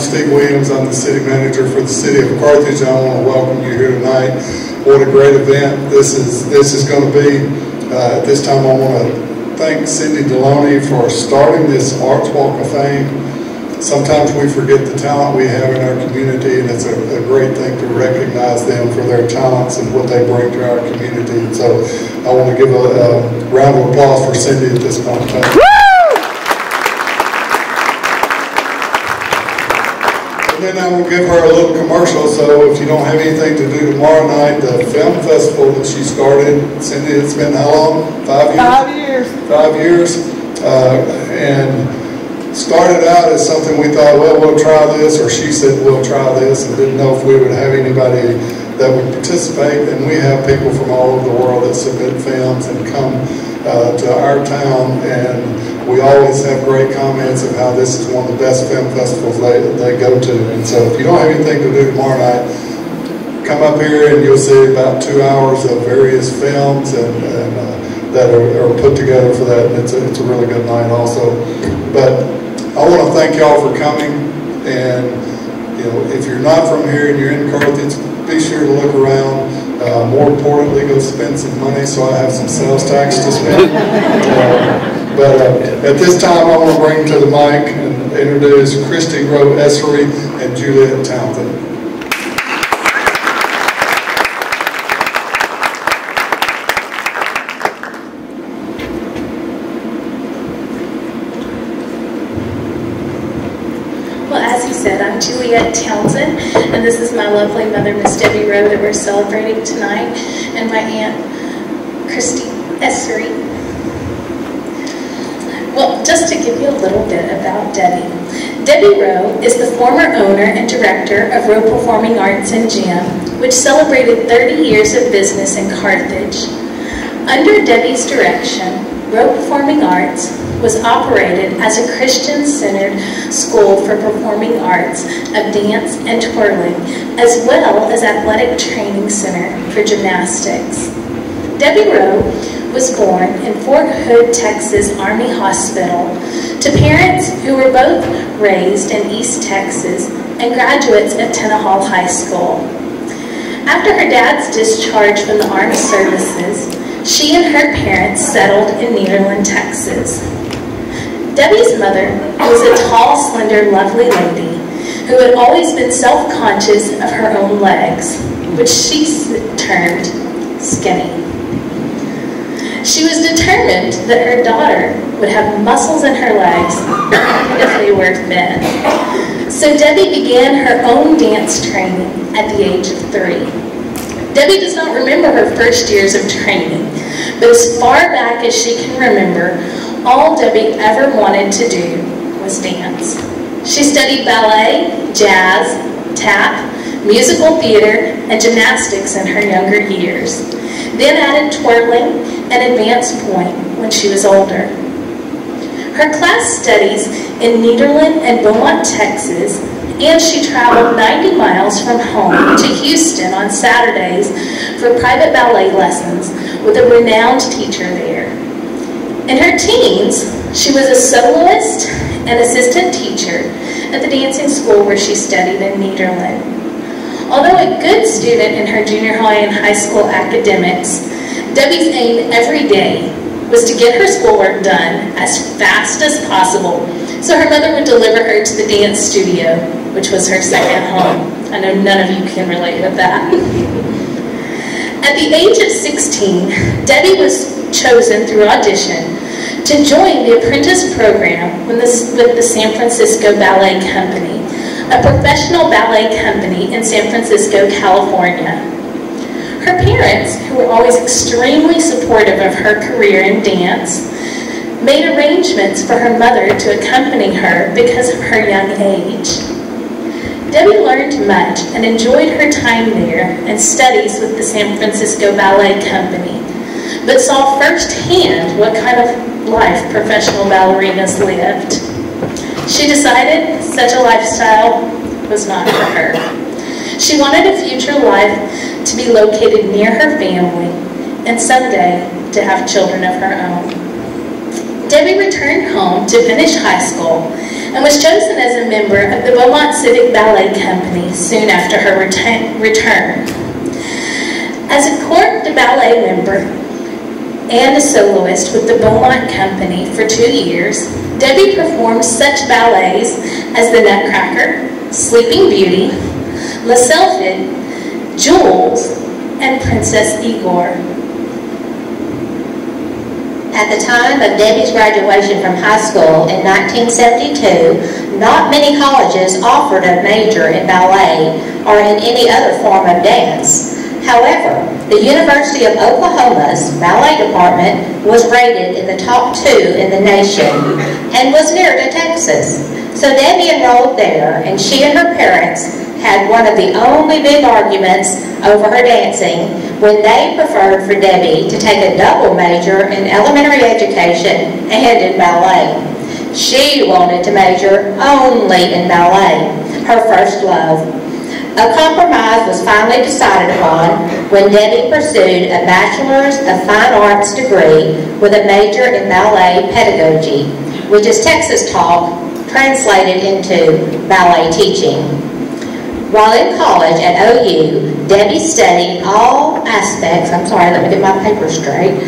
Steve Williams. I'm the city manager for the city of Carthage. I want to welcome you here tonight. What a great event this is going to be. At this time, I want to thank Cindy Deloney for starting this Arts Walk of Fame. Sometimes we forget the talent we have in our community, and it's a great thing to recognize them for their talents and what they bring to our community. And so I want to give a round of applause for Cindy at this point in time. And then I will give her a little commercial, so if you don't have anything to do tomorrow night, the film festival that she started, Cindy, it's been how long? 5 years? 5 years. 5 years. And started out as something we thought, well, we'll try this, or she said, we'll try this, and didn't know if we would have anybody that would participate. And we have people from all over the world that submit films and come to our town, and we always have great comments of how this is one of the best film festivals they go to. And so if you don't have anything to do tomorrow night, come up here and you'll see about 2 hours of various films and that are put together for that. And it's a really good night also. But I want to thank y'all for coming, and if you're not from here and you're in Carthage, be sure to look around. More importantly, go spend some money so I have some sales tax to spend. But at this time, I want to bring to the mic and introduce Debbie Rowe and Juliet Townsend. I'm Juliet Townsend, and this is my lovely mother, Miss Debbie Rowe, that we're celebrating tonight, and my aunt, Christy Essery. Well, just to give you a little bit about Debbie. Debbie Rowe is the former owner and director of Rowe Performing Arts and Gym, which celebrated 30 years of business in Carthage. Under Debbie's direction, Rowe Performing Arts was operated as a Christian-centered school for performing arts of dance and twirling, as well as athletic training center for gymnastics. Debbie Rowe was born in Fort Hood, Texas Army Hospital to parents who were both raised in East Texas and graduates of Tenaha High School. After her dad's discharge from the armed services, she and her parents settled in Nederland, Texas. Debbie's mother was a tall, slender, lovely lady who had always been self-conscious of her own legs, which she termed skinny. She was determined that her daughter would have muscles in her legs if they were thin. So Debbie began her own dance training at the age of 3. Debbie does not remember her first years of training, but as far back as she can remember, all Debbie ever wanted to do was dance. She studied ballet, jazz, tap, musical theater, and gymnastics in her younger years, then added twirling and advanced point when she was older. Her class studies in Nederland and Beaumont, Texas, and she traveled 90 miles from home to Houston on Saturdays for private ballet lessons with a renowned teacher there. In her teens, she was a soloist and assistant teacher at the dancing school where she studied in Nederland. Although a good student in her junior high and high school academics, Debbie's aim every day was to get her schoolwork done as fast as possible so her mother would deliver her to the dance studio, which was her second home. I know none of you can relate with that. At the age of 16, Debbie was chosen through audition to join the apprentice program with the San Francisco Ballet Company, a professional ballet company in San Francisco, California. Her parents, who were always extremely supportive of her career in dance, made arrangements for her mother to accompany her because of her young age. Debbie learned much and enjoyed her time there and studies with the San Francisco Ballet Company, but saw firsthand what kind of life professional ballerinas lived. She decided such a lifestyle was not for her. She wanted a future life to be located near her family and someday to have children of her own. Debbie returned home to finish high school and was chosen as a member of the Beaumont Civic Ballet Company soon after her return. As a corps de ballet member and a soloist with the Beaumont Company for 2 years, Debbie performed such ballets as The Nutcracker, Sleeping Beauty, La Sylphide, Jules, and Princess Igor. At the time of Debbie's graduation from high school in 1972, not many colleges offered a major in ballet or in any other form of dance. However, the University of Oklahoma's ballet department was rated in the top 2 in the nation and was near to Texas. So Debbie enrolled there, and she and her parents had one of the only big arguments over her dancing when they preferred for Debbie to take a double major in elementary education and in ballet. She wanted to major only in ballet, her first love. A compromise was finally decided upon when Debbie pursued a Bachelor's of Fine Arts degree with a major in ballet pedagogy, which is Texas talk translated into ballet teaching. While in college at OU, Debbie studied all aspects, I'm sorry, let me get my paper straight.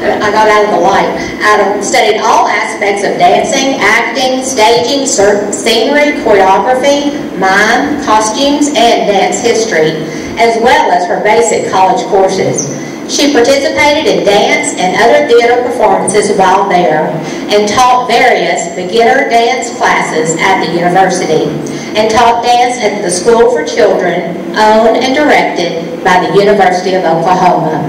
I got out of the light. Studied all aspects of dancing, acting, staging, scenery, choreography, mime, costumes, and dance history, as well as her basic college courses. She participated in dance and other theater performances while there, and taught various beginner dance classes at the university, and taught dance at the School for Children, owned and directed by the University of Oklahoma.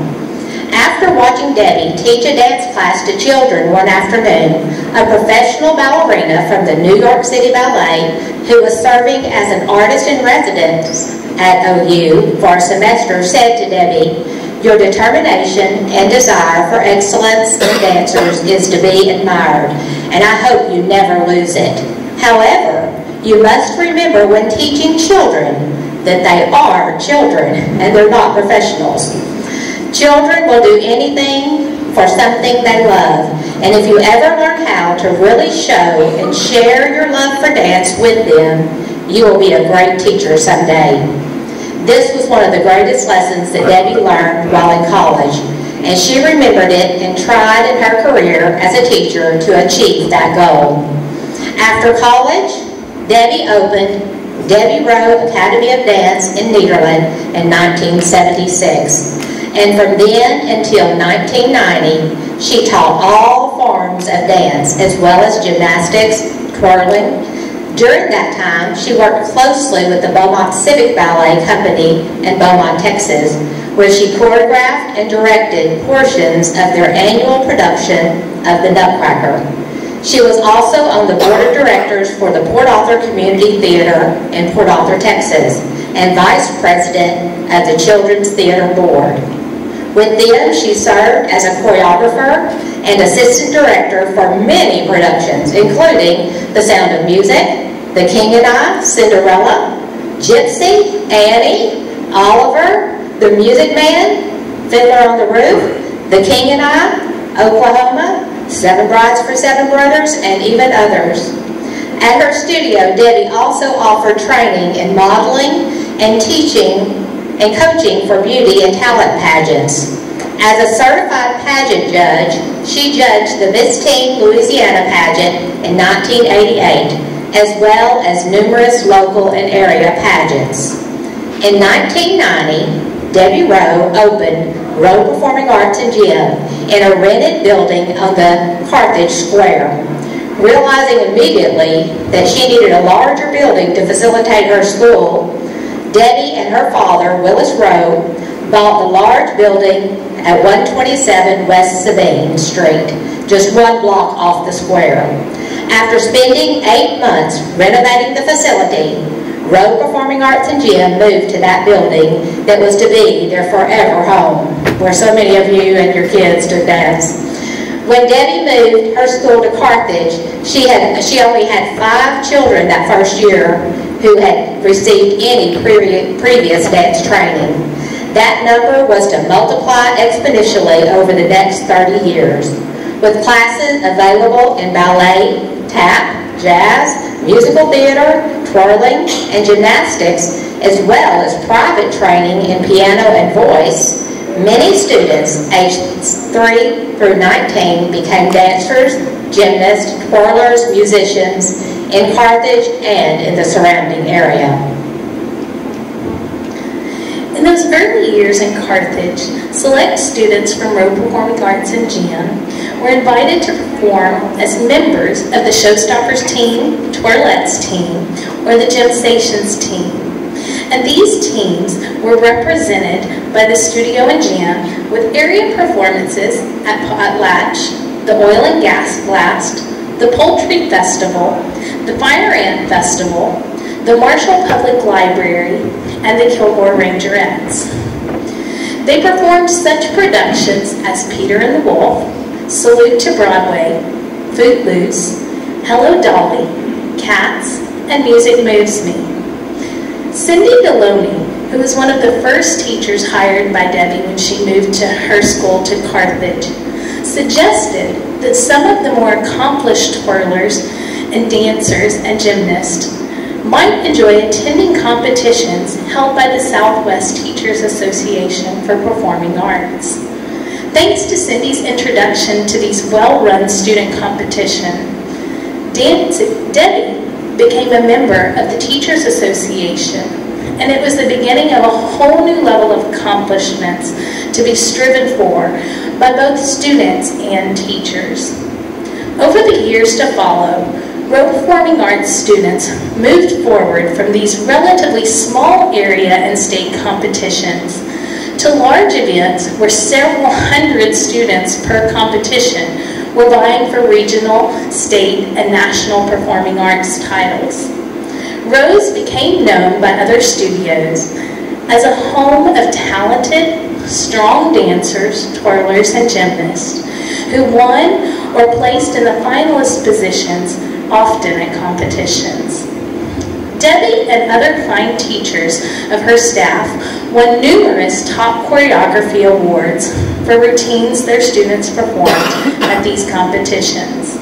After watching Debbie teach a dance class to children one afternoon, a professional ballerina from the New York City Ballet, who was serving as an artist in residence at OU for a semester, said to Debbie, "Your determination and desire for excellence in dancers is to be admired, and I hope you never lose it. However, you must remember when teaching children that they are children and they're not professionals. Children will do anything for something they love, and if you ever learn how to really show and share your love for dance with them, you will be a great teacher someday." This was one of the greatest lessons that Debbie learned while in college, and she remembered it and tried in her career as a teacher to achieve that goal. After college, Debbie opened Debbie Rowe Academy of Dance in Nederland in 1976. And from then until 1990, she taught all forms of dance, as well as gymnastics, twirling. During that time, she worked closely with the Beaumont Civic Ballet Company in Beaumont, Texas, where she choreographed and directed portions of their annual production of The Nutcracker. She was also on the board of directors for the Port Arthur Community Theater in Port Arthur, Texas, and vice president of the Children's Theater Board. With them, she served as a choreographer and assistant director for many productions, including The Sound of Music, The King and I, Cinderella, Gypsy, Annie, Oliver, The Music Man, Fiddler on the Roof, The King and I, Oklahoma, Seven Brides for Seven Brothers, and even others. At her studio, Debbie also offered training in modeling and teaching and coaching for beauty and talent pageants. As a certified pageant judge, she judged the Miss Teen Louisiana pageant in 1988, as well as numerous local and area pageants. In 1990, Debbie Rowe opened Rowe Performing Arts and Gym in a rented building on the Carthage Square. Realizing immediately that she needed a larger building to facilitate her school, Debbie and her father, Willis Rowe, bought the large building at 127 West Sabine Street, just 1 block off the square. After spending 8 months renovating the facility, Rowe Performing Arts and Gym moved to that building that was to be their forever home, where so many of you and your kids do dance. When Debbie moved her school to Carthage, she only had 5 children that first year who had received any previous dance training. That number was to multiply exponentially over the next 30 years. with classes available in ballet, tap, jazz, musical theater, twirling, and gymnastics, as well as private training in piano and voice. Many students aged 3 through 19 became dancers, gymnasts, twirlers, musicians in Carthage and in the surrounding area. In those early years in Carthage, select students from Rowe Performing Arts and Gym were invited to perform as members of the Showstoppers team, Twirlettes team, or the Gymstations team. And these teams were represented by the Studio and Jam with area performances at Potlatch, the Oil and Gas Blast, the Poultry Festival, the Fire Ant Festival, the Marshall Public Library, and the Kilgore Rangerettes. They performed such productions as Peter and the Wolf, Salute to Broadway, Footloose, Hello Dolly, Cats, and Music Moves Me. Cindy Deloney, who was one of the first teachers hired by Debbie when she moved to her school to Carthage, suggested that some of the more accomplished twirlers and dancers and gymnasts might enjoy attending competitions held by the Southwest Teachers Association for Performing Arts. Thanks to Cindy's introduction to these well-run student competitions, Debbie became a member of the Teachers Association, and it was the beginning of a whole new level of accomplishments to be striven for by both students and teachers. Over the years to follow, Rowe Performing Arts students moved forward from these relatively small area and state competitions to large events where several hundred students per competition were vying for regional, state, and national performing arts titles. Rowe's became known by other studios as a home of talented, strong dancers, twirlers, and gymnasts who won or placed in the finalist positions often at competitions. Debbie and other fine teachers of her staff won numerous top choreography awards for routines their students performed at these competitions.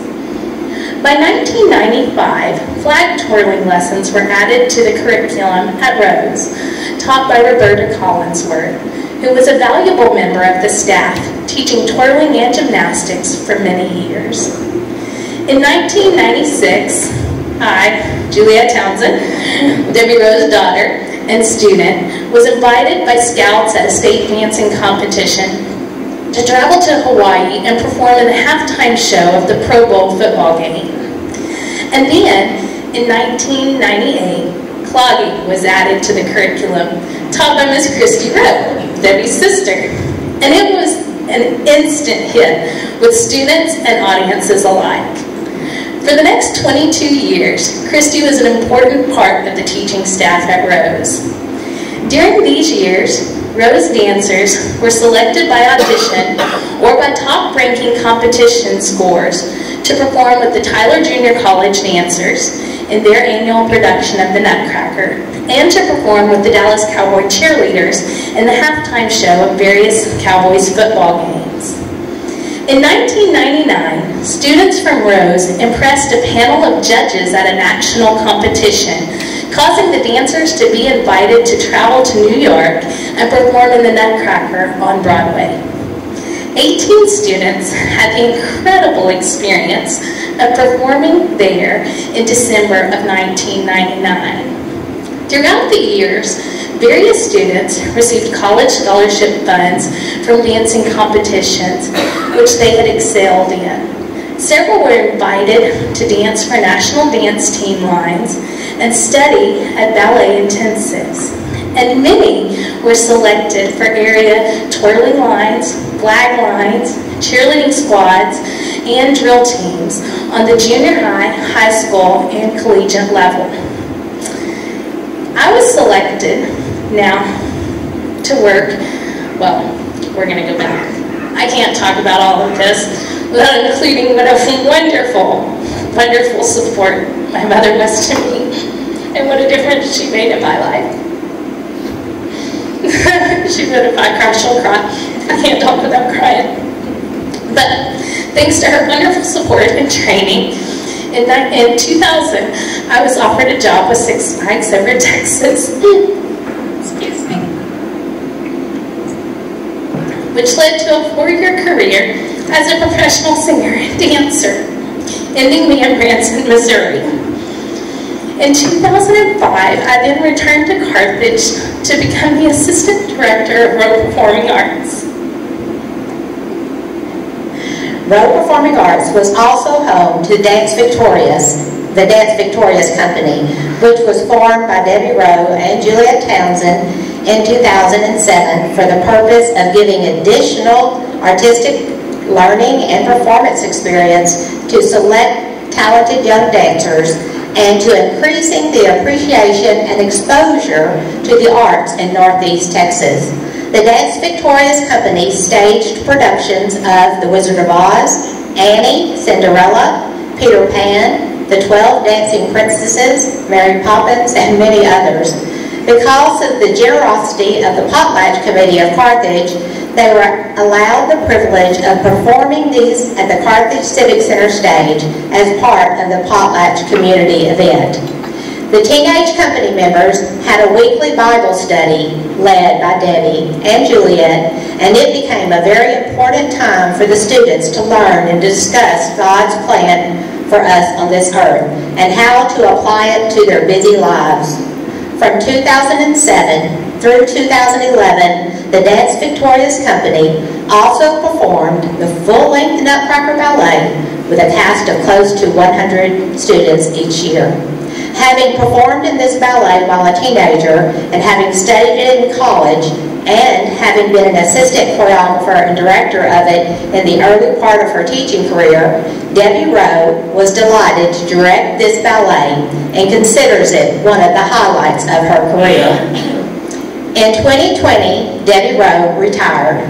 By 1995, flag twirling lessons were added to the curriculum at Rowe's, taught by Roberta Collinsworth, who was a valuable member of the staff, teaching twirling and gymnastics for many years. In 1996, I, Juliet Townsend, Debbie Rowe's daughter and student, was invited by Scouts at a state dancing competition to travel to Hawaii and perform in the halftime show of the Pro Bowl football game. And then, in 1998, clogging was added to the curriculum, taught by Miss Christy Rowe, Debbie's sister. And it was an instant hit with students and audiences alike. For the next 22 years, Christy was an important part of the teaching staff at Rowe's. During these years, Rowe's dancers were selected by audition or by top-ranking competition scores to perform with the Tyler Junior College Dancers in their annual production of the Nutcracker, and to perform with the Dallas Cowboy Cheerleaders in the halftime show of various Cowboys football games. In 1999, students from Rowe's impressed a panel of judges at a national competition, causing the dancers to be invited to travel to New York and perform in the Nutcracker on Broadway. 18 students had the incredible experience of performing there in December of 1999. Throughout the years, various students received college scholarship funds from dancing competitions which they had excelled in. Several were invited to dance for national dance team lines and study at ballet intensives. And many were selected for area twirling lines, flag lines, cheerleading squads, and drill teams on the junior high, high school, and collegiate level. I was selected now to work, well, we're going to go back. I can't talk about all of this without including what a wonderful, wonderful support my mother was to me and what a difference she made in my life. She said if I cry, she'll cry. I can't talk without crying. But Thanks to her wonderful support and training, in 2000, I was offered a job with Six Flags over Texas. Excuse me. Which led to a 4-year career as a professional singer and dancer, ending me in Branson, Missouri. In 2005, I then returned to Carthage to become the Assistant Director of Rowe Performing Arts. Rowe Performing Arts was also home to the Dance Victorious Company, which was formed by Debbie Rowe and Juliet Townsend in 2007 for the purpose of giving additional artistic learning and performance experience to select talented young dancers and to increasing the appreciation and exposure to the arts in Northeast Texas. The Dance Victorious Company staged productions of The Wizard of Oz, Annie, Cinderella, Peter Pan, The 12 Dancing Princesses, Mary Poppins, and many others. Because of the generosity of the Potlatch Committee of Carthage, they were allowed the privilege of performing these at the Carthage Civic Center stage as part of the Potlatch community event. The teenage company members had a weekly Bible study led by Debbie and Juliet, and it became a very important time for the students to learn and discuss God's plan for us on this earth and how to apply it to their busy lives. From 2007 through 2011, the Dance Victorious Company also performed the full-length Nutcracker Ballet with a cast of close to 100 students each year. Having performed in this ballet while a teenager and having studied it in college and having been an assistant choreographer and director of it in the early part of her teaching career, Debbie Rowe was delighted to direct this ballet and considers it one of the highlights of her career. In 2020, Debbie Rowe retired,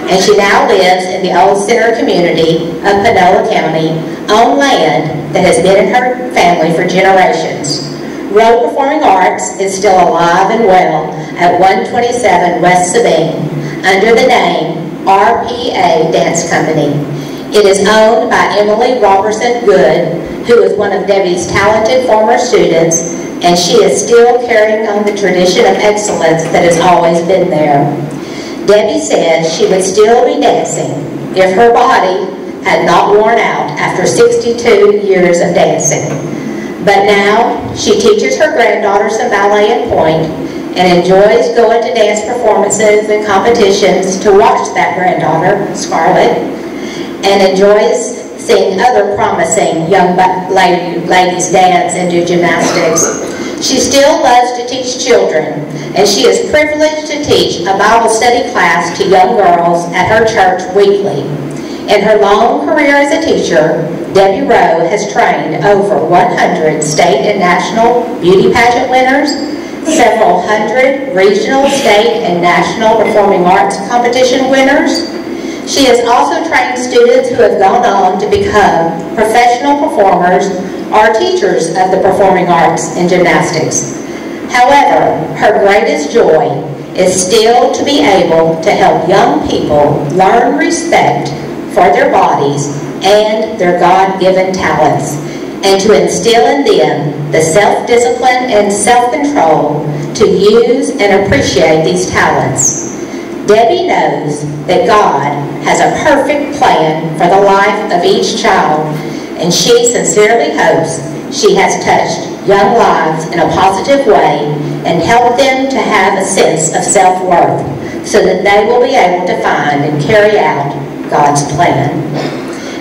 and she now lives in the Old Center community of Panola County on land that has been in her family for generations. Rowe Performing Arts is still alive and well at 127 West Sabine under the name RPA Dance Company. It is owned by Emily Robertson Good, who is one of Debbie's talented former students, and she is still carrying on the tradition of excellence that has always been there. Debbie said she would still be dancing if her body had not worn out after 62 years of dancing. But now she teaches her granddaughter some ballet in Point and enjoys going to dance performances and competitions to watch that granddaughter, Scarlett, and enjoys seeing other promising young ladies dance and do gymnastics. She still loves to teach children, and she is privileged to teach a Bible study class to young girls at her church weekly. In her long career as a teacher, Debbie Rowe has trained over 100 state and national beauty pageant winners, several hundred regional, state, and national performing arts competition winners. She has also trained students who have gone on to become professional performers or teachers of the performing arts and gymnastics. However, her greatest joy is still to be able to help young people learn respect for their bodies and their God-given talents, and to instill in them the self-discipline and self-control to use and appreciate these talents. Debbie knows that God has a perfect plan for the life of each child, and she sincerely hopes she has touched young lives in a positive way and helped them to have a sense of self-worth so that they will be able to find and carry out God's plan.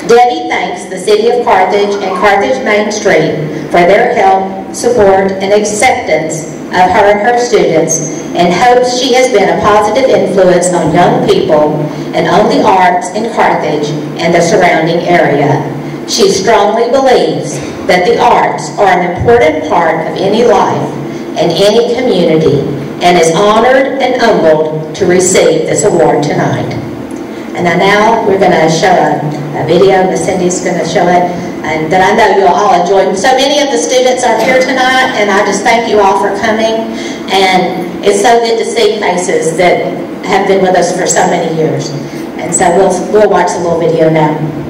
Debbie thanks the City of Carthage and Carthage Main Street for their help, support, and acceptance of her and her students, and hopes she has been a positive influence on young people and on the arts in Carthage and the surrounding area. She strongly believes that the arts are an important part of any life and any community, and is honored and humbled to receive this award tonight. And now we're going to show a video. Miss Cindy's going to show it, and that I know you'll all enjoy. So many of the students are here tonight, and I just thank you all for coming. And it's so good to see faces that have been with us for so many years. And And so we'll watch the little video now.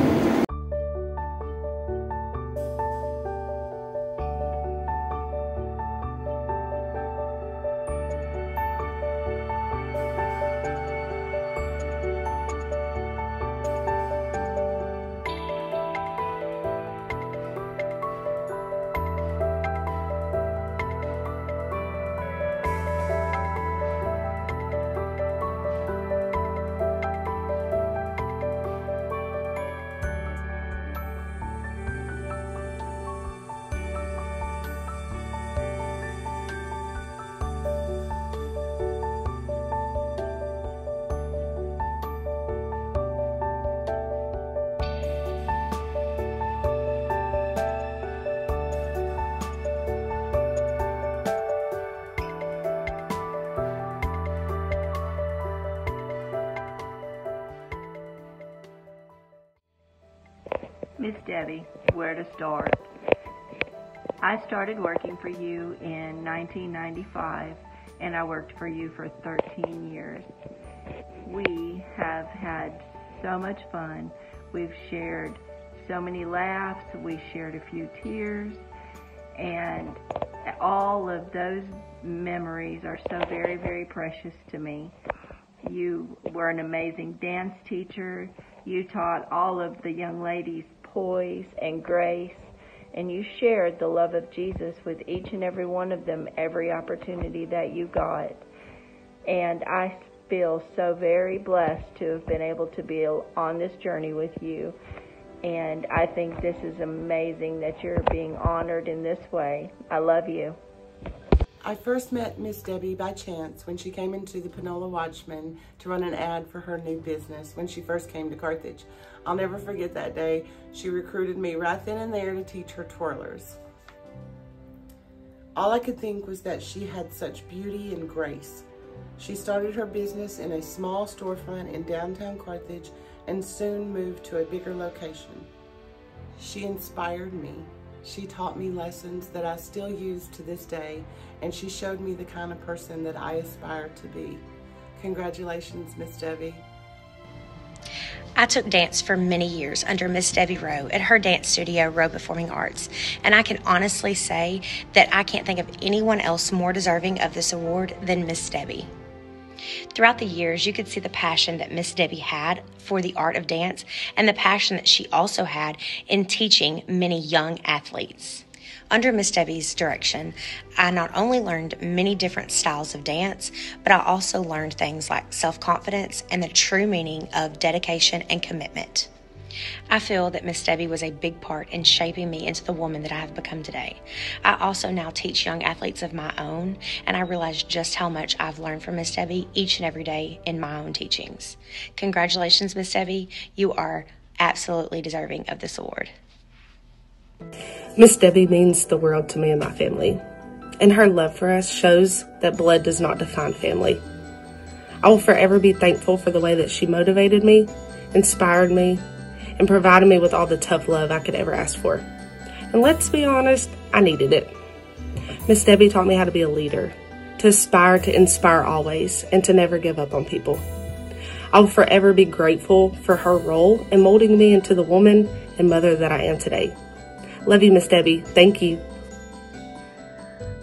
Miss Debbie, where to start? I started working for you in 1995, and I worked for you for 13 years. We have had so much fun. We've shared so many laughs. We shared a few tears, and all of those memories are so very, very precious to me. You were an amazing dance teacher. You taught all of the young ladies poise and grace, and you shared the love of Jesus with each and every one of them every opportunity that you got. And I feel so very blessed to have been able to be on this journey with you. And I think this is amazing that you're being honored in this way. I love you. I first met Miss Debbie by chance when she came into the Panola Watchman to run an ad for her new business when she first came to Carthage. I'll never forget that day. She recruited me right then and there to teach her twirlers. All I could think was that she had such beauty and grace. She started her business in a small storefront in downtown Carthage and soon moved to a bigger location. She inspired me. She taught me lessons that I still use to this day, and she showed me the kind of person that I aspire to be. Congratulations, Miss Debbie. I took dance for many years under Miss Debbie Rowe at her dance studio, Rowe Performing Arts, and I can honestly say that I can't think of anyone else more deserving of this award than Miss Debbie. Throughout the years, you could see the passion that Miss Debbie had for the art of dance and the passion that she also had in teaching many young athletes. Under Miss Debbie's direction, I not only learned many different styles of dance, but I also learned things like self-confidence and the true meaning of dedication and commitment. I feel that Miss Debbie was a big part in shaping me into the woman that I have become today. I also now teach young athletes of my own, and I realize just how much I've learned from Miss Debbie each and every day in my own teachings. Congratulations, Miss Debbie. You are absolutely deserving of this award. Miss Debbie means the world to me and my family, and her love for us shows that blood does not define family. I will forever be thankful for the way that she motivated me, inspired me, and provided me with all the tough love I could ever ask for. And let's be honest, I needed it. Miss Debbie taught me how to be a leader, to aspire to inspire always, and to never give up on people. I will forever be grateful for her role in molding me into the woman and mother that I am today. Love you, Miss Debbie. Thank you.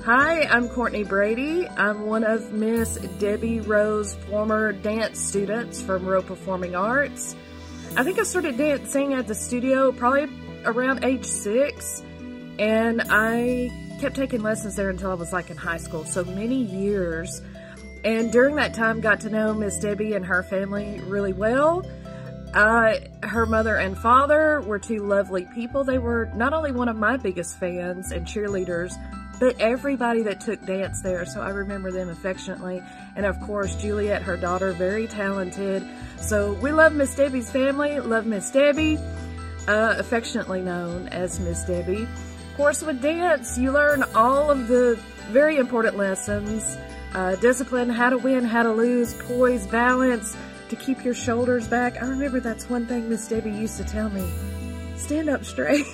Hi, I'm Courtney Brady. I'm one of Miss Debbie Rowe's former dance students from Rowe Performing Arts. I think I started dancing at the studio probably around age 6, and I kept taking lessons there until I was like in high school, so many years. And during that time, got to know Miss Debbie and her family really well. Her mother and father were two lovely people. They were not only one of my biggest fans and cheerleaders, but everybody that took dance there, so I remember them affectionately. And of course, Juliet, her daughter, very talented. So we love Miss Debbie's family, love Miss Debbie, affectionately known as Miss Debbie. Of course, with dance, you learn all of the very important lessons, discipline, how to win, how to lose, poise, balance, to keep your shoulders back. I remember that's one thing Miss Debbie used to tell me, stand up straight.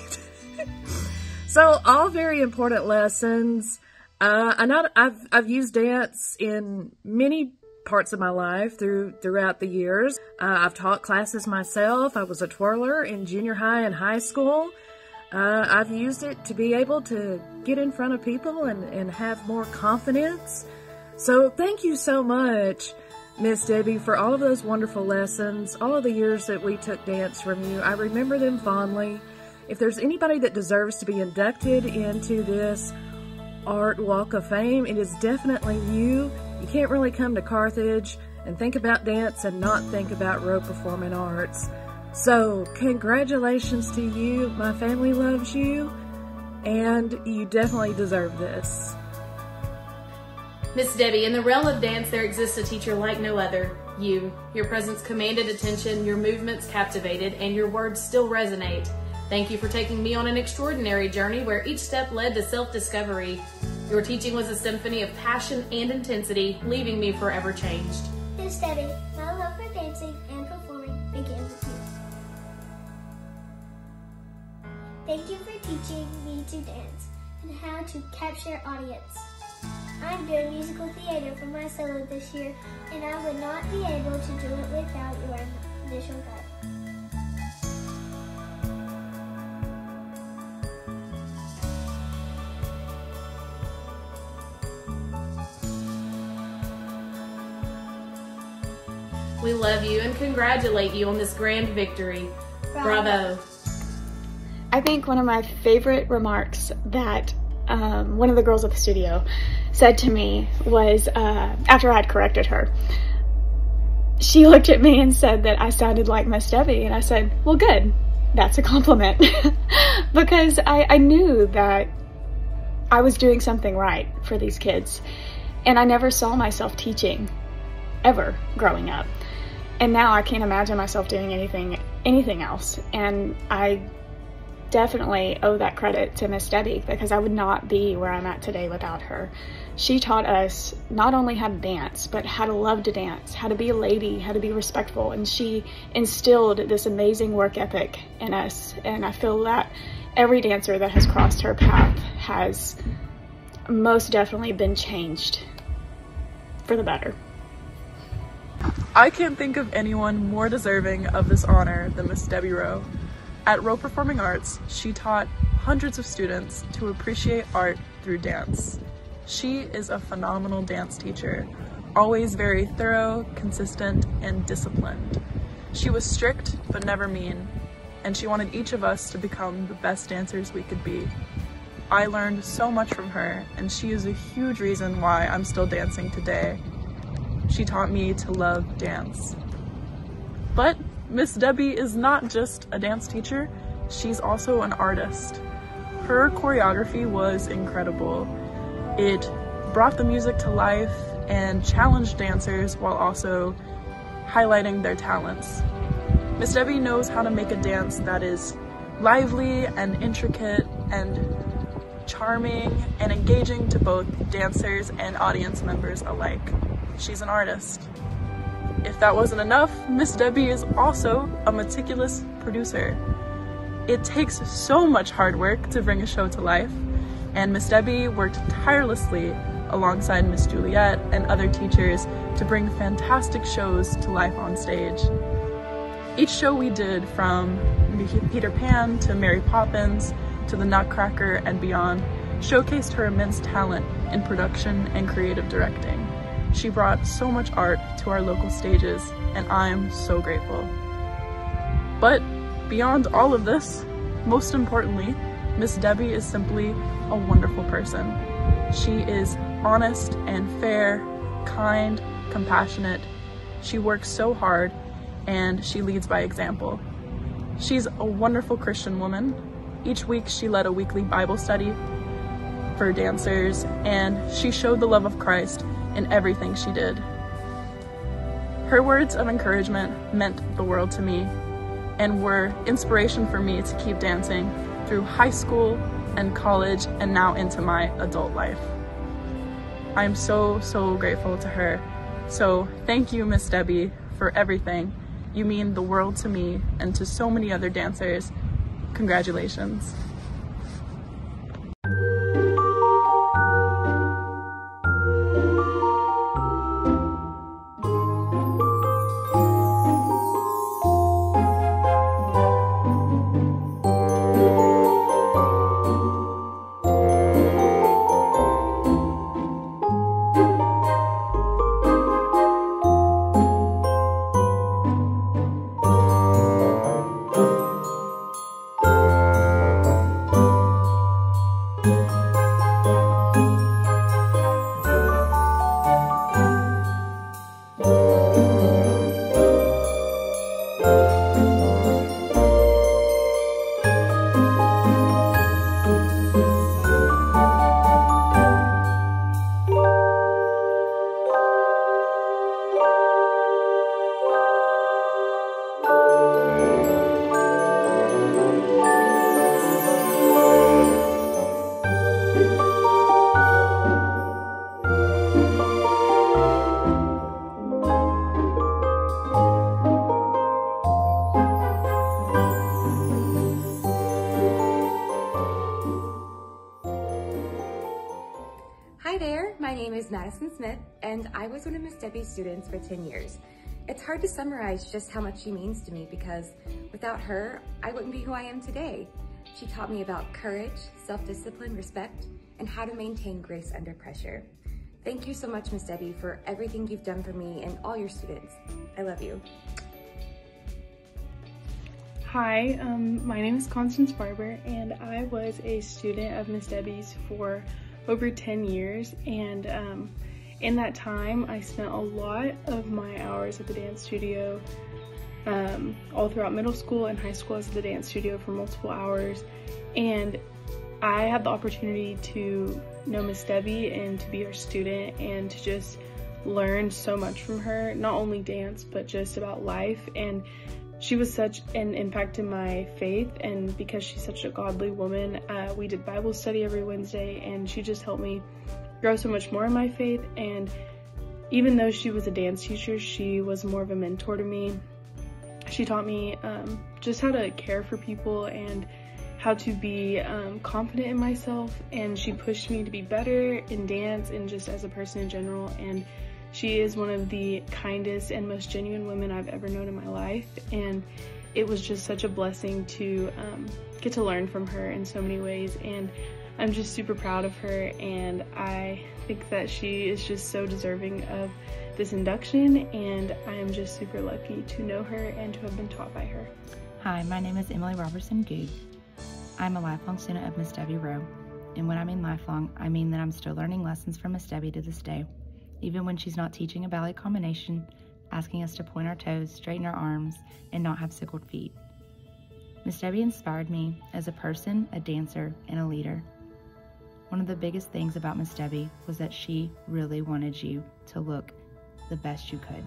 So all very important lessons. I've used dance in many parts of my life throughout the years. I've taught classes myself. I was a twirler in junior high and high school. I've used it to be able to get in front of people and have more confidence. So thank you so much, Miss Debbie, for all of those wonderful lessons, all of the years that we took dance from you. I remember them fondly. If there's anybody that deserves to be inducted into this Art Walk of Fame, it is definitely you. You can't really come to Carthage and think about dance and not think about Rowe Performing Arts. So, congratulations to you. My family loves you, and you definitely deserve this. Miss Debbie, in the realm of dance, there exists a teacher like no other, you. Your presence commanded attention, your movements captivated, and your words still resonate. Thank you for taking me on an extraordinary journey where each step led to self-discovery. Your teaching was a symphony of passion and intensity, leaving me forever changed. Miss Debbie, my love for dancing and performing began with you. Thank you for teaching me to dance and how to capture audience. I'm doing musical theater for my solo this year, and I would not be able to do it without your initial guide. We love you and congratulate you on this grand victory. Bravo. I think one of my favorite remarks that one of the girls at the studio said to me was, after I had corrected her, she looked at me and said that I sounded like Miss Debbie, and I said, well, good, that's a compliment. Because I knew that I was doing something right for these kids, and I never saw myself teaching ever growing up. And now I can't imagine myself doing anything else. And I definitely owe that credit to Miss Debbie, because I would not be where I'm at today without her. She taught us not only how to dance, but how to love to dance, how to be a lady, how to be respectful. And she instilled this amazing work ethic in us. And I feel that every dancer that has crossed her path has most definitely been changed for the better. I can't think of anyone more deserving of this honor than Miss Debbie Rowe. At Rowe Performing Arts, she taught hundreds of students to appreciate art through dance. She is a phenomenal dance teacher, always very thorough, consistent, and disciplined. She was strict but never mean, and she wanted each of us to become the best dancers we could be. I learned so much from her, and she is a huge reason why I'm still dancing today. She taught me to love dance. But Miss Debbie is not just a dance teacher, she's also an artist. Her choreography was incredible. It brought the music to life and challenged dancers while also highlighting their talents. Miss Debbie knows how to make a dance that is lively and intricate and charming and engaging to both dancers and audience members alike. She's an artist. If that wasn't enough, Miss Debbie is also a meticulous producer. It takes so much hard work to bring a show to life, and Miss Debbie worked tirelessly alongside Miss Juliet and other teachers to bring fantastic shows to life on stage. Each show we did, from Peter Pan to Mary Poppins to the Nutcracker and beyond, showcased her immense talent in production and creative directing. She brought so much art to our local stages, and I'm so grateful. But beyond all of this, most importantly, Miss Debbie is simply a wonderful person. She is honest and fair, kind, compassionate. She works so hard, and she leads by example. She's a wonderful Christian woman. Each week she led a weekly Bible study for dancers, and she showed the love of Christ in everything she did. Her words of encouragement meant the world to me and were inspiration for me to keep dancing through high school and college and now into my adult life. I'm so grateful to her. So thank you, Miss Debbie, for everything. You mean the world to me and to so many other dancers. Congratulations. Madison Smith, and I was one of Miss Debbie's students for 10 years. It's hard to summarize just how much she means to me because without her, I wouldn't be who I am today. She taught me about courage, self-discipline, respect, and how to maintain grace under pressure. Thank you so much, Miss Debbie, for everything you've done for me and all your students. I love you. Hi, my name is Constance Barber, and I was a student of Miss Debbie's for over 10 years, and in that time I spent a lot of my hours at the dance studio, all throughout middle school and high school. I was at the dance studio for multiple hours, and I had the opportunity to know Miss Debbie and to be her student and to just learn so much from her, not only dance but just about life. And she was such an impact in my faith, and because she's such a godly woman, we did Bible study every Wednesday, and she just helped me grow so much more in my faith. And even though she was a dance teacher, she was more of a mentor to me. She taught me just how to care for people and how to be confident in myself, and she pushed me to be better in dance and just as a person in general. And she is one of the kindest and most genuine women I've ever known in my life, and it was just such a blessing to get to learn from her in so many ways. And I'm just super proud of her, and I think that she is just so deserving of this induction, and I am just super lucky to know her and to have been taught by her. Hi, my name is Emily Robertson Good. I'm a lifelong student of Miss Debbie Rowe, and when I mean lifelong, I mean that I'm still learning lessons from Miss Debbie to this day. Even when she's not teaching a ballet combination, asking us to point our toes, straighten our arms, and not have sickled feet. Miss Debbie inspired me as a person, a dancer, and a leader. One of the biggest things about Miss Debbie was that she really wanted you to look the best you could.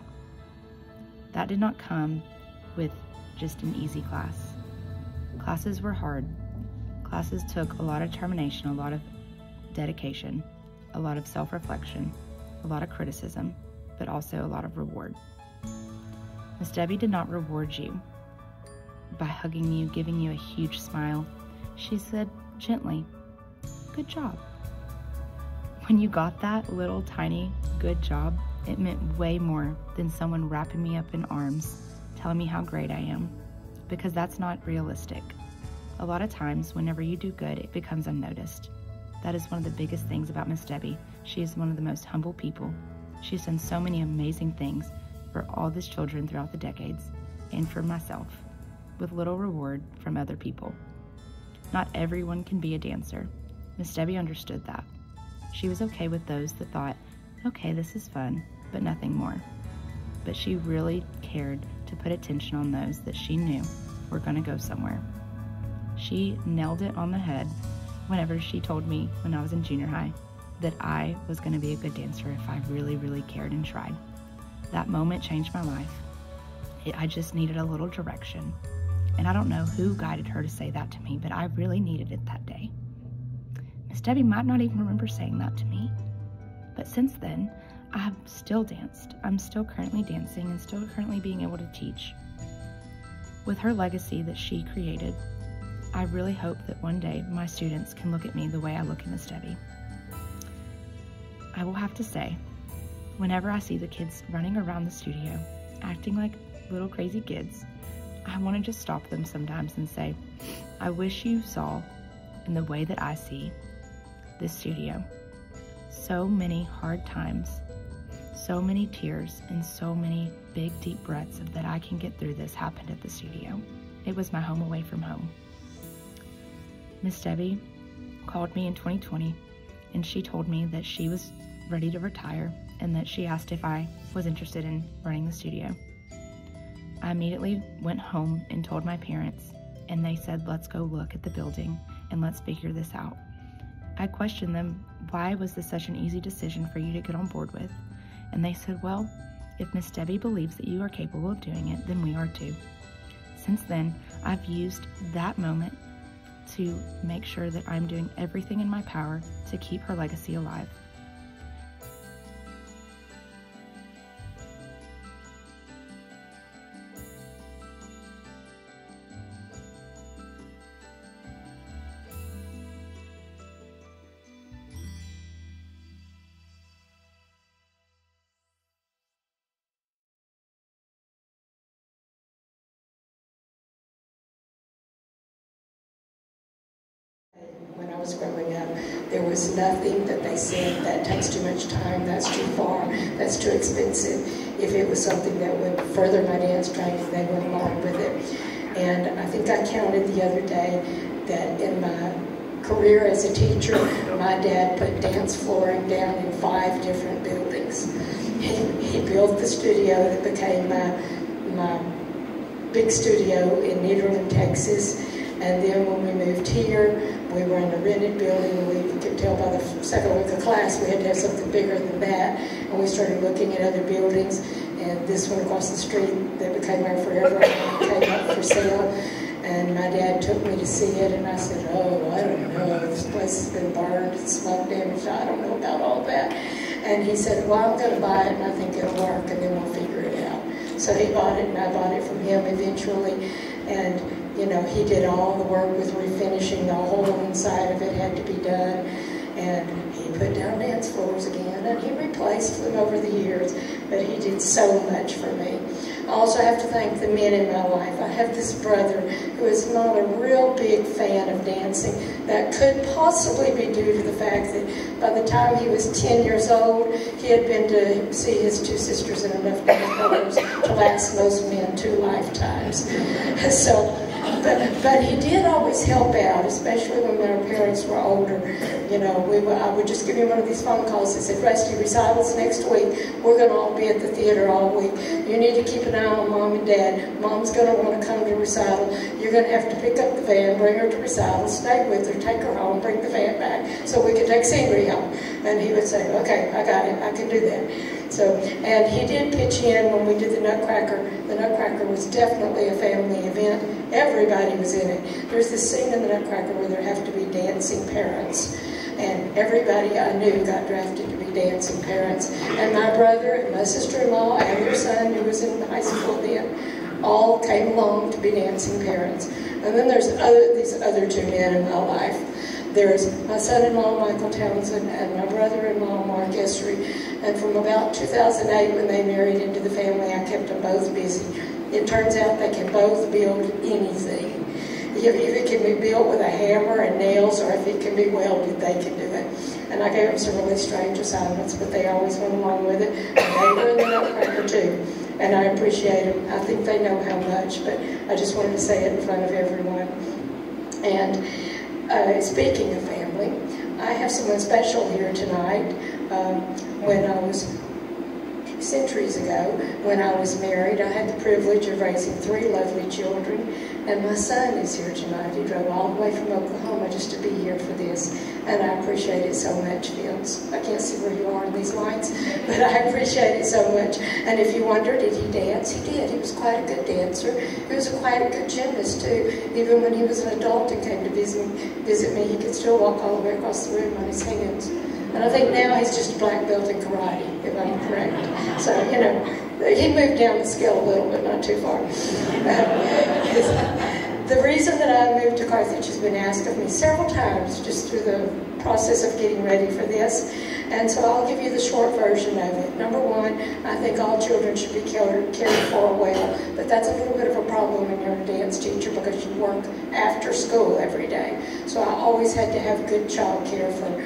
That did not come with just an easy class. Classes were hard. Classes took a lot of determination, a lot of dedication, a lot of self-reflection, a lot of criticism, but also a lot of reward. Miss Debbie did not reward you by hugging you, giving you a huge smile. She said gently, "Good job." When you got that little tiny good job, it meant way more than someone wrapping me up in arms, telling me how great I am, because that's not realistic. A lot of times, whenever you do good, it becomes unnoticed. That is one of the biggest things about Miss Debbie. She is one of the most humble people. She has done so many amazing things for all these children throughout the decades, and for myself, with little reward from other people. Not everyone can be a dancer. Miss Debbie understood that. She was okay with those that thought, okay, this is fun, but nothing more. But she really cared to put attention on those that she knew were going to go somewhere. She nailed it on the head whenever she told me when I was in junior high that I was going to be a good dancer if I really, really cared and tried. That moment changed my life. I just needed a little direction. And I don't know who guided her to say that to me, but I really needed it that day. Miss Debbie might not even remember saying that to me. But since then, I have still danced. I'm still currently dancing and still currently being able to teach. With her legacy that she created, I really hope that one day my students can look at me the way I look at Miss Debbie. I will have to say, whenever I see the kids running around the studio, acting like little crazy kids, I want to just stop them sometimes and say, I wish you saw in the way that I see this studio. So many hard times, so many tears, and so many big deep breaths of that I can get through this happened at the studio. It was my home away from home. Miss Debbie called me in 2020, and she told me that she was ready to retire and that she asked if I was interested in running the studio. I immediately went home and told my parents, and they said, let's go look at the building and let's figure this out. I questioned them, why was this such an easy decision for you to get on board with? And they said, well, if Miss Debbie believes that you are capable of doing it, then we are too. Since then, I've used that moment to make sure that I'm doing everything in my power to keep her legacy alive. was growing up. There was nothing that they said, that takes too much time, that's too far, that's too expensive. If it was something that would further my dance training, they went along with it. And I think I counted the other day that in my career as a teacher, my dad put dance flooring down in 5 different buildings. He built the studio that became my big studio in Nederland, Texas. And then when we moved here, we were in a rented building. We could tell by the second week of class we had to have something bigger than that. And we started looking at other buildings. And this one across the street that became our forever home came up for sale. And my dad took me to see it, and I said, oh, I don't know, this place has been burned, it's smoke damaged, I don't know about all that. And he said, well, I'm going to buy it, and I think it'll work, and then we'll figure it out. So he bought it, and I bought it from him eventually. And, you know, he did all the work with refinishing. The whole inside of it had to be done. And he put down dance floors again, and he replaced them over the years. But he did so much for me. I also have to thank the men in my life. I have this brother who is not a real big fan of dancing. That could possibly be due to the fact that by the time he was 10 years old, he had been to see his 2 sisters in enough dance programs to last most men 2 lifetimes. So, but he did always help out, especially when our parents were older. You know, I would just give him one of these phone calls that said, Rusty, recitals next week. We're going to all be at the theater all week. You need to keep an eye on Mom and Dad. Mom's going to want to come to recital. You're going to have to pick up the van, bring her to recital, stay with her, take her home, bring the van back so we can take Singry home. And he would say, okay, I got it. I can do that. So, and he did pitch in when we did the Nutcracker. The Nutcracker was definitely a family event. Everybody was in it. There's this scene in the Nutcracker where there have to be dancing parents. And everybody I knew got drafted to be dancing parents. And my brother and my sister-in-law and their son, who was in high school then, all came along to be dancing parents. And then there's these other 2 men in my life. There's my son-in-law, Michael Townsend, and my brother-in-law, Mark Essery. And from about 2008, when they married into the family, I kept them both busy. It turns out they can both build anything. If it can be built with a hammer and nails, or if it can be welded, they can do it. And I gave them some really strange assignments, but they always went along with it. And they were in the Nutcracker too. And I appreciate them. I think they know how much, but I just wanted to say it in front of everyone. And speaking of family, I have someone special here tonight. When I was centuries ago, when I was married, I had the privilege of raising 3 lovely children, and my son is here tonight. He drove all the way from Oklahoma just to be here for this, and I appreciate it so much, Vince. I can't see where you are in these lights, but I appreciate it so much. And if you wonder, did he dance? He did. He was quite a good dancer. He was quite a good gymnast, too. Even when he was an adult and came to visit me, he could still walk all the way across the room on his hands. And I think now he's just a black belt in karate, if I'm correct. So, you know, he moved down the scale a little bit, not too far. The reason that I moved to Carthage has been asked of me several times just through the process of getting ready for this. And so I'll give you the short version of it. Number 1, I think all children should be cared for well, but that's a little bit of a problem when you're a dance teacher because you work after school every day. So I always had to have good child care for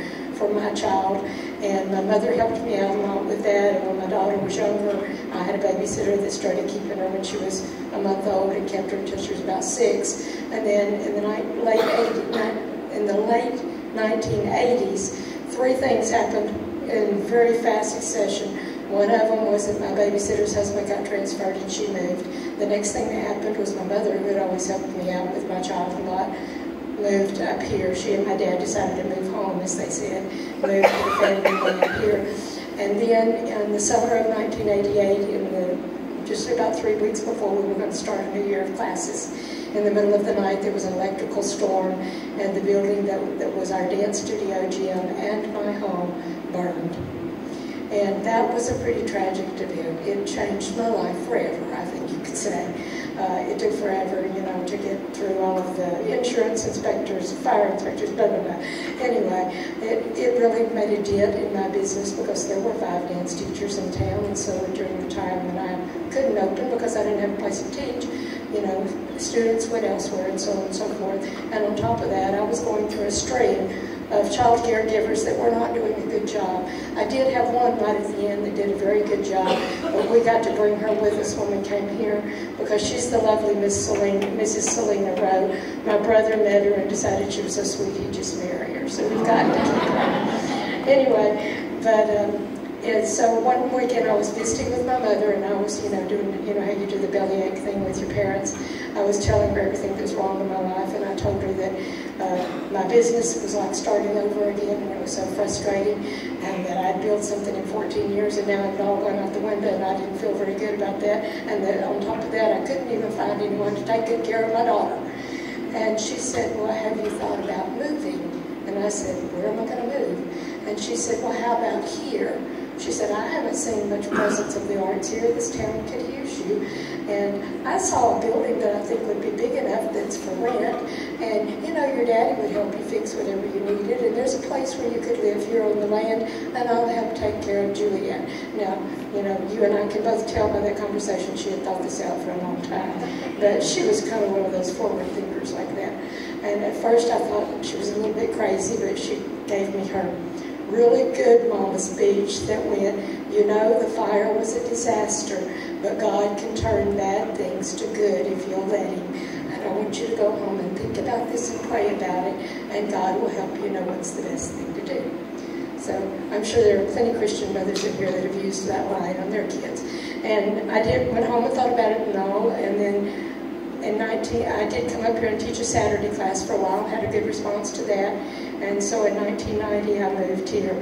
my child, and my mother helped me out a lot with that. And when my daughter was younger, I had a babysitter that started keeping her when she was a month old and kept her until she was about 6. And then in the late 1980s, 3 things happened in very fast succession. One of them was that my babysitter's husband got transferred and she moved. The next thing that happened was my mother, who had always helped me out with my child a lot, moved up here. She and my dad decided to move home, as they said, moved to the family down here. And then in the summer of 1988, just about 3 weeks before we were going to start a new year of classes, in the middle of the night there was an electrical storm, and the building that was our dance studio, gym, and my home burned. And that was a pretty tragic event. It changed my life forever, I think you could say. It took forever, you know, to get through all of the insurance inspectors, fire inspectors, blah, blah, blah. Anyway, it really made a dent in my business because there were 5 dance teachers in town, and so during the time when I couldn't open because I didn't have a place to teach, you know, students went elsewhere and so on and so forth. And on top of that, I was going through a stream of child caregivers that were not doing a good job. I did have one right at the end that did a very good job, but we got to bring her with us when we came here because she's the lovely Mrs. Selena Rowe. My brother met her and decided she was so sweet he'd just marry her, so we've got to keep her. Anyway, but and so one weekend I was visiting with my mother, and I was, doing, how you do the bellyache thing with your parents. I was telling her everything that was wrong in my life, and I told her that my business was like starting over again, and it was so frustrating, and that I'd built something in 14 years, and now it had all gone out the window, and I didn't feel very good about that, and that on top of that, I couldn't even find anyone to take good care of my daughter. And she said, well, have you thought about moving? And I said, where am I going to move? And she said, well, how about here? She said, I haven't seen much presence of the arts here. This town could use you. And I saw a building that I think would be big enough that's for rent. And, your daddy would help you fix whatever you needed. And there's a place where you could live here on the land, and I'll help take care of Juliet. Now, you and I can both tell by that conversation she had thought this out for a long time. But she was kind of one of those forward thinkers like that. And at first I thought she was a little bit crazy, but she gave me her really good mama speech that went, the fire was a disaster, but God can turn bad things to good if you'll let him. And I want you to go home and think about this and pray about it, and God will help you know what's the best thing to do. So I'm sure there are plenty of Christian mothers in here that have used that line on their kids. And I went home and thought about it and all, and then I did come up here and teach a Saturday class for a while, had a good response to that. And so in 1990, I moved here.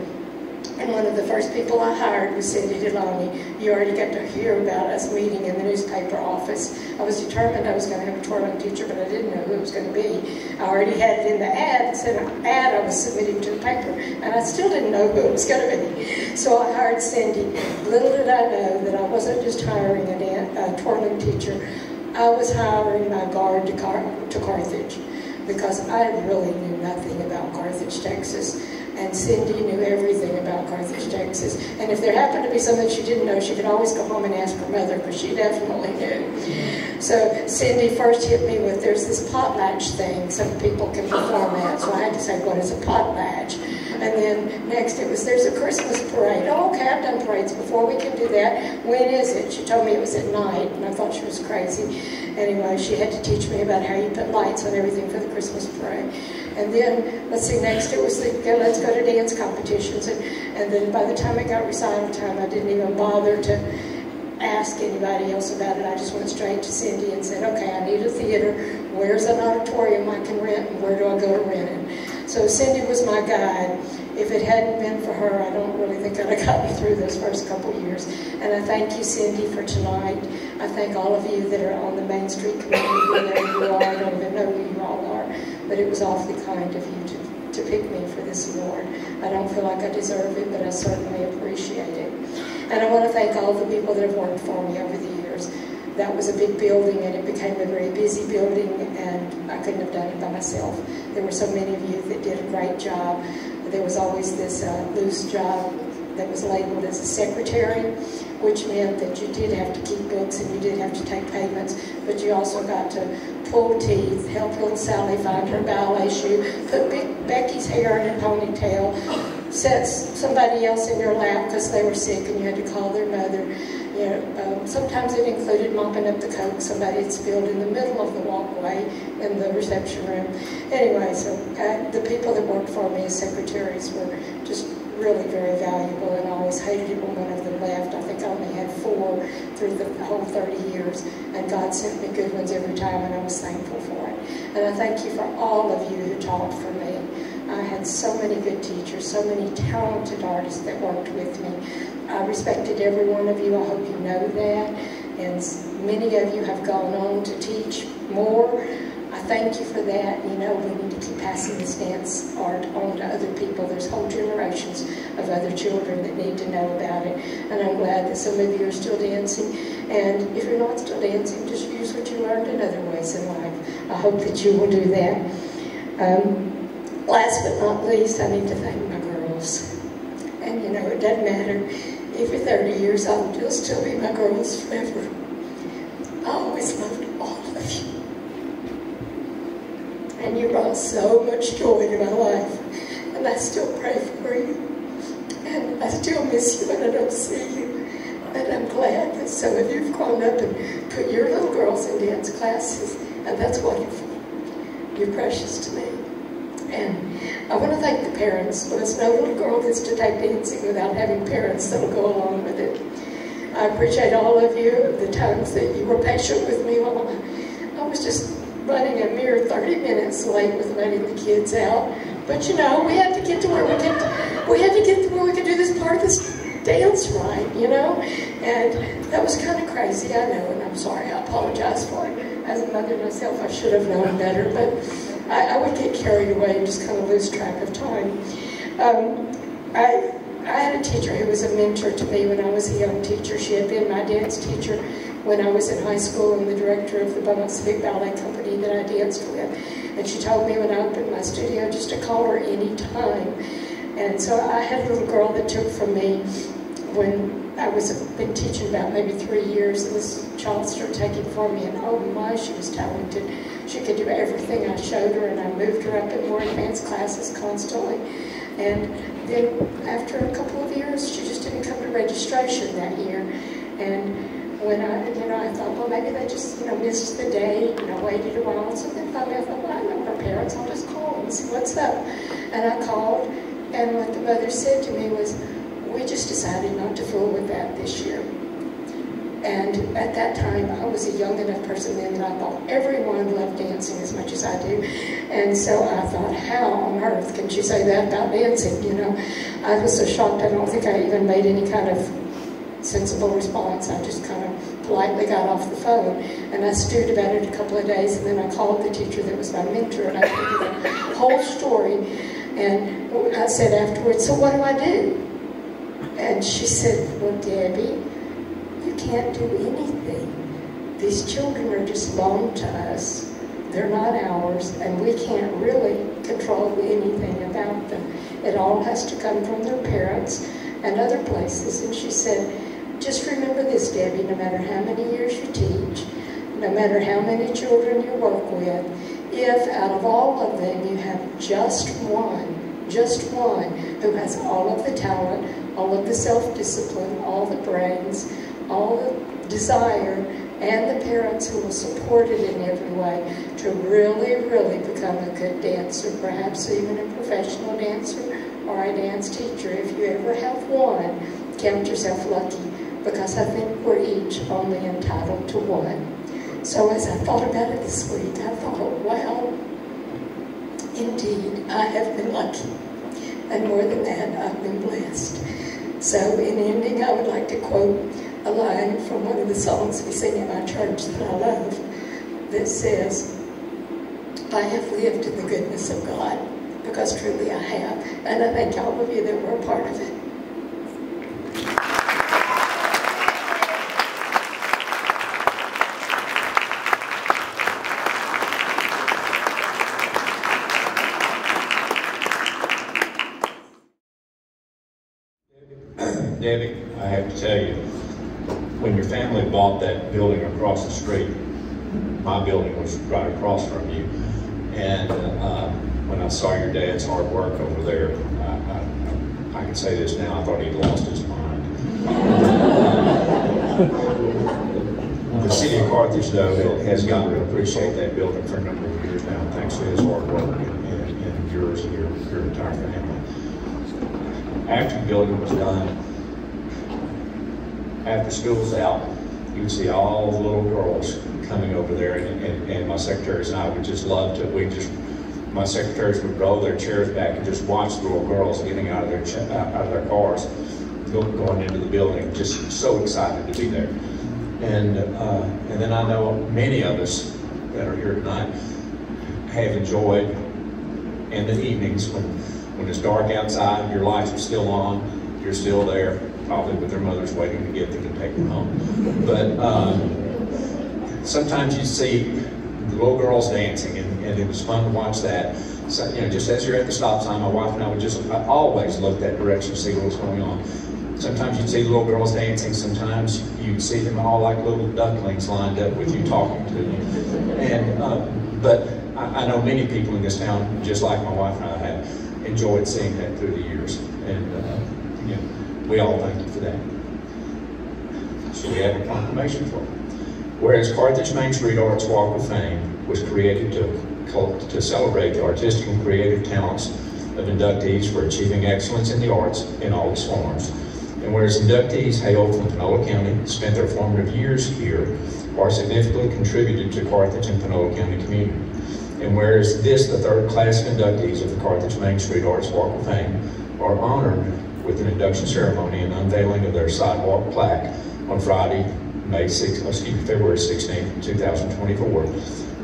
And one of the first people I hired was Cindy Deloney. You already got to hear about us meeting in the newspaper office. I was determined I was going to have a twirling teacher, but I didn't know who it was going to be. I already had it in the ad. It said an ad I was submitting to the paper, and I still didn't know who it was going to be. So I hired Cindy. Little did I know that I wasn't just hiring a twirling teacher. I was hiring my guard to Carthage, because I really knew nothing about Carthage, Texas. And Cindy knew everything about Carthage, Texas. And if there happened to be something she didn't know, she could always go home and ask her mother, because she definitely knew. So Cindy first hit me with, there's this potlatch thing some people can perform at. So I had to say, what is a potlatch? And then next it was, there's a Christmas parade. Oh, okay, I've done parades before, we can do that. When is it? She told me it was at night, and I thought she was crazy. Anyway, she had to teach me about how you put lights on everything for the Christmas parade. And then, let's see, next it was, let's go to dance competitions. And then by the time it got recital time, I didn't even bother to ask anybody else about it. I just went straight to Cindy and said, okay, I need a theater. Where's an auditorium I can rent, and where do I go to rent it? So Cindy was my guide. If it hadn't been for her, I don't really think I'd have gotten through those first couple of years. And I thank you, Cindy, for tonight. I thank all of you that are on the Main Street Committee, wherever you are. I don't even know who you all are, but it was awfully kind of you to pick me for this award. I don't feel like I deserve it, but I certainly appreciate it. And I want to thank all the people that have worked for me over the years. That was a big building, and it became a very busy building, and I couldn't have done it by myself. There were so many of you that did a great job. There was always this loose job that was labeled as a secretary, which meant that you did have to keep books and you did have to take payments, but you also got to pull teeth, help little Sally find her ballet shoe, put Becky's hair in a ponytail, set somebody else in your lap because they were sick and you had to call their mother. Sometimes it included mopping up the coke somebody had spilled in the middle of the walkway in the reception room. Anyway, so the people that worked for me as secretaries were just really very valuable, and I always hated it when one of them left. I think I only had 4 through the whole 30 years, and God sent me good ones every time, and I was thankful for it. And I thank you for all of you who taught for me. I had so many good teachers, so many talented artists that worked with me. I respected every one of you. I hope you know that. And many of you have gone on to teach more. I thank you for that. We need to keep passing this dance art on to other people. There's whole generations of other children that need to know about it. And I'm glad that some of you are still dancing. And if you're not still dancing, just use what you learned in other ways in life. I hope that you will do that. Last but not least, I need to thank my girls. And it doesn't matter if you're 30 years old, you'll still be my girls forever. I always loved all of you. And you brought so much joy to my life. and I still pray for you, and I still miss you when I don't see you. And I'm glad that some of you have grown up and put your little girls in dance classes, and that's wonderful. You're precious to me. And I want to thank the parents, because no little girl gets to take dancing without having parents that will go along with it. I appreciate all of you, the times that you were patient with me while I was just running a mere 30 minutes late with letting the kids out. But you know, we have to get to where we can do this part of this dance right, you know? And that was kind of crazy, I know, and I'm sorry, I apologize for it. As a mother myself, I should have known better, but I would get carried away and just kind of lose track of time. I had a teacher who was a mentor to me when I was a young teacher. She had been my dance teacher when I was in high school and the director of the Beaumont Civic Ballet Company that I danced with. And she told me when I opened my studio just to call her any time. And so I had a little girl that took from me when I been teaching about maybe 3 years, and this child started taking for me, and oh my, she was talented. She could do everything I showed her, and I moved her up in more advanced classes constantly. And then after a couple of years, she just didn't come to registration that year. And when I thought, well, maybe they just, missed the date, and I waited a while. So then finally I thought, well, I know her parents, I'll just call and see what's up. And I called, and what the mother said to me was, we just decided not to fool with that this year. And at that time, I was a young enough person then that I thought everyone loved dancing as much as I do. And so I thought, how on earth can she say that about dancing, I was so shocked, I don't think I even made any kind of sensible response. I just kind of politely got off the phone. And I stewed about it a couple of days, and then I called the teacher that was my mentor, and I told her the whole story. And I said afterwards, so what do I do? And she said, well, Debbie, you can't do anything. These children are just loaned to us. They're not ours, and we can't really control anything about them. It all has to come from their parents and other places. And she said, just remember this, Debbie, no matter how many years you teach, no matter how many children you work with, if out of all of them you have just one who has all of the talent, all of the self-discipline, all the brains, all the desire, and the parents who will support it in every way to really, really become a good dancer, perhaps even a professional dancer or a dance teacher. If you ever have one, count yourself lucky, because I think we're each only entitled to one. So as I thought about it this week, I thought, wow, indeed, I have been lucky. And more than that, I've been blessed. So in ending, I would like to quote a line from one of the songs we sing in my church that I love, that says, I have lived in the goodness of God, because truly I have. And I thank all of you that were a part of it. Debbie, I have to tell you, when your family bought that building across the street, my building was right across from you, and when I saw your dad's hard work over there, I can say this now, I thought he'd lost his mind. The city of Carthage, though, has gotten to appreciate that building for a number of years now, thanks to his hard work and yours and your entire family. After the building was done, after school's out, you would see all the little girls coming over there, and my secretaries and I would just love to, my secretaries would roll their chairs back and just watch the little girls getting out of their cars, going into the building, just so excited to be there. And then I know many of us that are here tonight have enjoyed in the evenings when it's dark outside, your lights are still on, you're still there, probably with their mothers waiting to get them to take them home. But sometimes you see the little girls dancing, and it was fun to watch that. So, just as you're at the stop sign, my wife and I would I always look that direction to see what was going on. Sometimes you'd see little girls dancing, sometimes you'd see them all like little ducklings lined up with you talking to you. And, but I know many people in this town, just like my wife and I have, enjoyed seeing that through the years. And again, we all thank you for that. So we have a proclamation for it. Whereas Carthage Main Street Arts Walk of Fame was created to celebrate the artistic and creative talents of inductees for achieving excellence in the arts in all its forms. And whereas inductees hail from Panola County, spent their formative years here, or significantly contributed to Carthage and Panola County community. And whereas this, the third class of inductees of the Carthage Main Street Arts Walk of Fame, are honored with an induction ceremony and unveiling of their sidewalk plaque on Friday, February 16, 2024.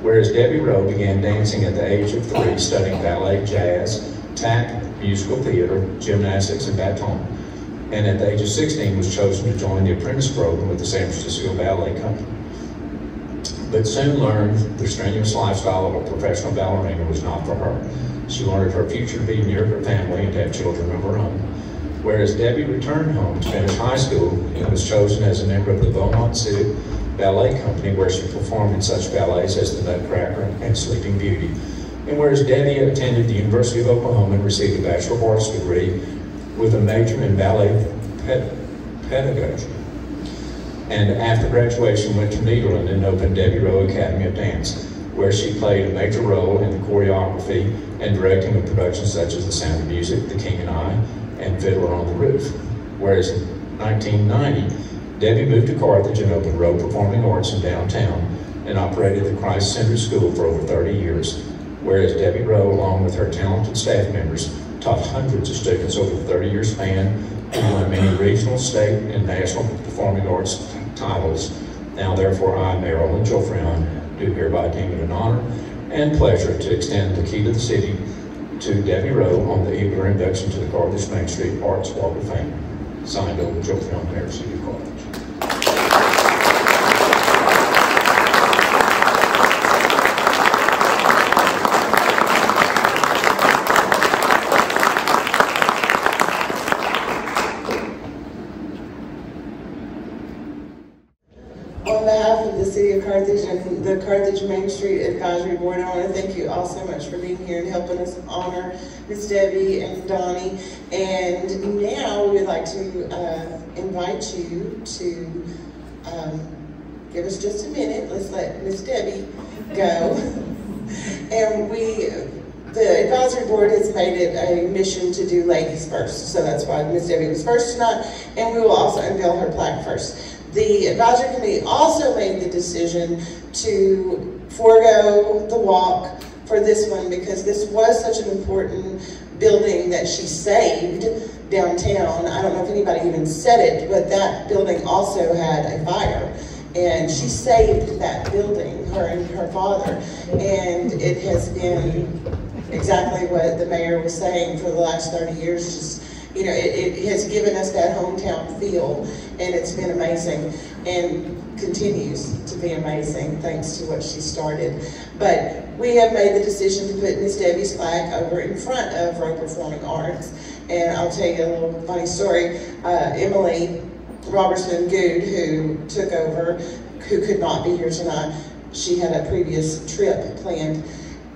Whereas Debbie Rowe began dancing at the age of 3, studying ballet, jazz, tap, musical theater, gymnastics, and baton. And at the age of 16 was chosen to join the apprentice program with the San Francisco Ballet Company. But soon learned the strenuous lifestyle of a professional ballerina was not for her. She wanted her future to be near her family and to have children of her own. Whereas Debbie returned home to finish high school and was chosen as a member of the Beaumont City Ballet Company, where she performed in such ballets as The Nutcracker and Sleeping Beauty. And whereas Debbie attended the University of Oklahoma and received a Bachelor of Arts degree with a major in ballet pedagogy. And after graduation went to Nederland and opened Debbie Rowe Academy of Dance, where she played a major role in the choreography and directing of productions such as The Sound of Music, The King and I, and Fiddler on the Roof. Whereas in 1990, Debbie moved to Carthage and opened Rowe Performing Arts in downtown and operated the Christ Center School for over 30 years. Whereas Debbie Rowe, along with her talented staff members, taught hundreds of students over the 30-year span and won many regional, state, and national performing arts titles. Now, therefore, I, Mayor Olin Jofreon, do hereby deem it an honor and pleasure to extend the key to the city to Debbie Rowe on the eve of her induction to the Carthage Main Street Arts Walk of Fame. Signed, Olin Jofreon, Mayor, City of Carthage. On behalf of the City of Carthage and the Carthage Main Street Advisory Board, I want to thank you all so much for being here and helping us honor Miss Debbie and Donnie. And now we would like to invite you to give us just a minute. Let's let Miss Debbie go. And the advisory board has made it a mission to do ladies first. So that's why Miss Debbie was first tonight, and we will also unveil her plaque first. The advisory committee also made the decision to forego the walk for this one because this was such an important building that she saved downtown. I don't know if anybody even said it, but that building also had a fire. And she saved that building, her and her father. And it has been exactly what the mayor was saying for the last 30 years. Just, you know, it has given us that hometown feel, and it's been amazing and continues to be amazing thanks to what she started. But we have made the decision to put Miss Debbie's plaque over in front of Rowe Performing Arts. And I'll tell you a little funny story. Emily Robertson Good, who took over, who could not be here tonight, she had a previous trip planned,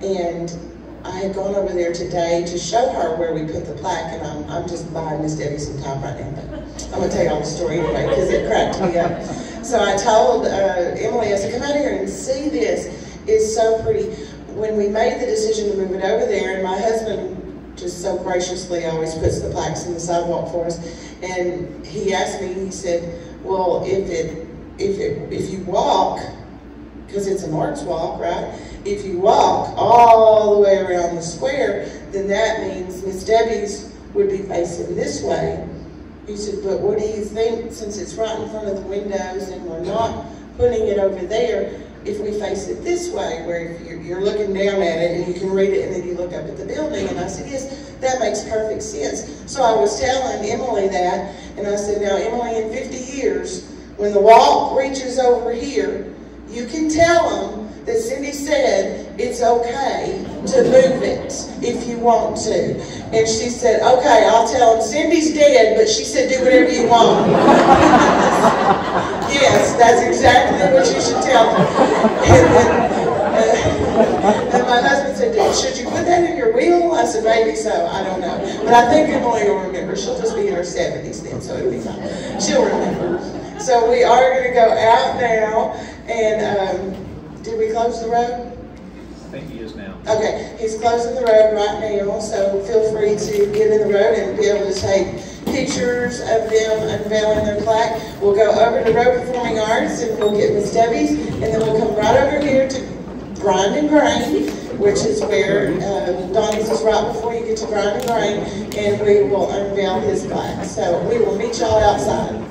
and I had gone over there today to show her where we put the plaque, and I'm just buying Miss Debbie some time right now, but I'm going to tell you all the story anyway, because it cracked me up. So I told Emily, I said, come out here and see this. It's so pretty. When we made the decision to move it over there, and my husband just so graciously always puts the plaques in the sidewalk for us, and he asked me, he said, well, if you walk, because it's an arts walk, right? If you walk all the way around the square, then that means Miss Debbie's would be facing this way. He said, but what do you think, since it's right in front of the windows and we're not putting it over there, if we face it this way, where you're looking down at it and you can read it and then you look up at the building? And I said, yes, that makes perfect sense. So I was telling Emily that, and I said, now Emily, in 50 years, when the walk reaches over here, you can tell them that Cindy said it's okay to move it if you want to. And she said, okay, I'll tell them Cindy's dead, but she said do whatever you want. Yes, that's exactly what you should tell them. And my husband said, should you put that in your will? I said, maybe so, I don't know. But I think Emily will remember. She'll just be in her 70s then, so it'll be fine. She'll remember. So we are going to go out now, and did we close the road? I think he is now. Okay, he's closing the road right now, so feel free to get in the road and be able to take pictures of them unveiling their plaque. We'll go over to Rowe Performing Arts and we'll get Miss Debbie's, and then we'll come right over here to Grind and Grain, which is where Donnie's is right before you get to Grind and Grain, and we will unveil his plaque. So we will meet y'all outside.